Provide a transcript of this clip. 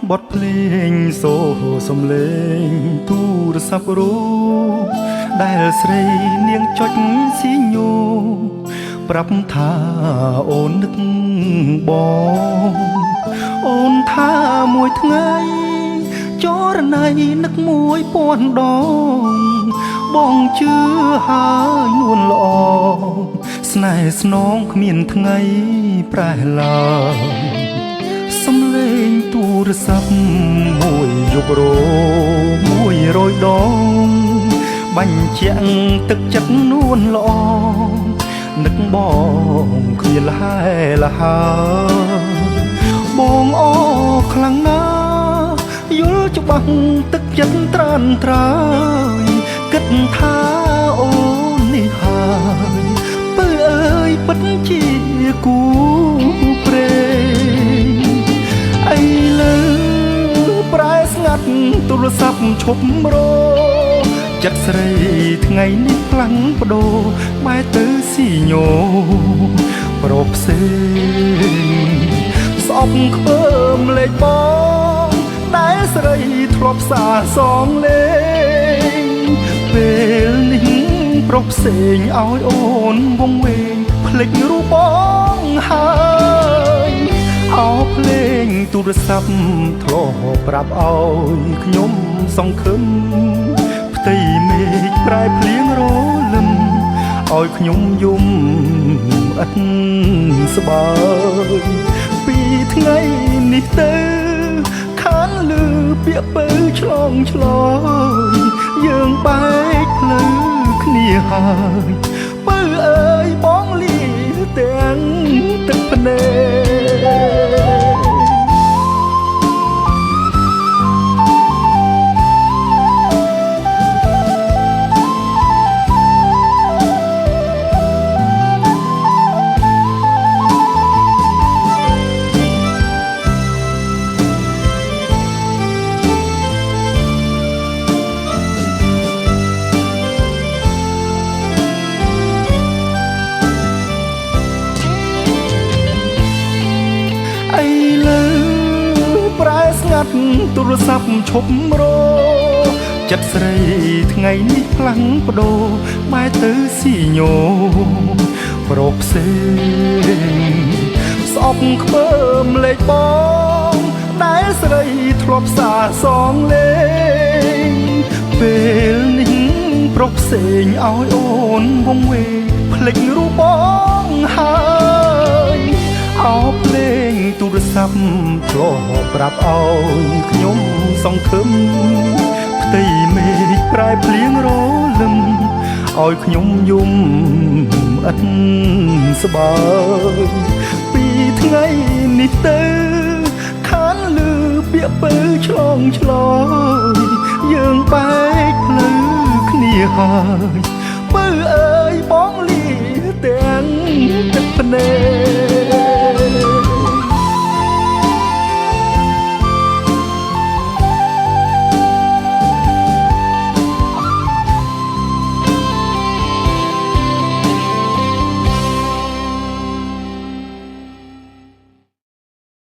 บทเพลงโซสมเลงទូរស័ព្ទรู้ដែលស្រីនាងចុចស៊ីញូប្រាប់ថាអូននឹកបងអូនថាមួយថ្ងៃចរណៃនឹក1000 ដងបងជឿហើយនួនល្អស្នេហ៍ស្នងគ្មានថ្ងៃប្រែឡើយសំឡេងទូរស័ព្ទមួយយករោ100 ដងបញ្ជាក់ទឹកចិត្តនួនល្អនឹកបងគ្មានលហែលហើយបងអខ្លាំងណាស់យល់ច្បាស់ទឹកចិត្តត្រានត្រើយគិតថាអូននេះហើយពើអើយពិតជាគូព្រេងអីលើប្រែស្ងាត់ទូរស័ព្ទឈប់រោចិត្តស្រីថ្ងៃនេះខ្លាំងបដូរបែរទៅស៊ីញោប្រពសេងស្អប់ខ្ពើមលេខបងដែលស្រីធ្លាប់សាសងលេងពេលនេះប្រពសេងឲ្យអូនវងវែងភ្លេចរូបបងហើយអោភ្លេងទូរស័ព្ទធ្លាប់ប្រាប់ឲ្យខ្ញុំសង្ឃឹមផ្ទៃមេឃប្រែភ្លៀងរលឹមឲ្យខ្ញុំយំអិតស្បើយពីថ្ងៃនេះទៅខានលឺពាក្យពើឆ្លងឆ្លើយយើងបែកផ្លូវគ្នាហើយពើអើយបងលីទាំងទឹកភ្នែកទូរស័ព្ទឈប់រោចិត្តស្រីថ្ងៃនេះខ្លាំងបដូរបែរទៅស៊ីញោប្រពសេងស្អប់ខ្ពើមលេខបងដែលស្រីធ្លាប់សាសងលេងពេលនេះប្រពសេងឲ្យអូនវងវែងភ្លេចរូបបងហើយអោភ្លេងទូរស័ព្ទធ្លាប់ប្រាប់ឲ្យខ្ញុំសង្ឃឹមផ្ទៃមេឃប្រែភ្លៀងរលឹមឲ្យខ្ញុំយំអិតស្បើយពីថ្ងៃនេះទៅខានលឺពាក្យពើឆ្លងឆ្លើយយើងបែកផ្លូវគ្នាហើយពើអើយបងលីទាំងទឹកភ្នែក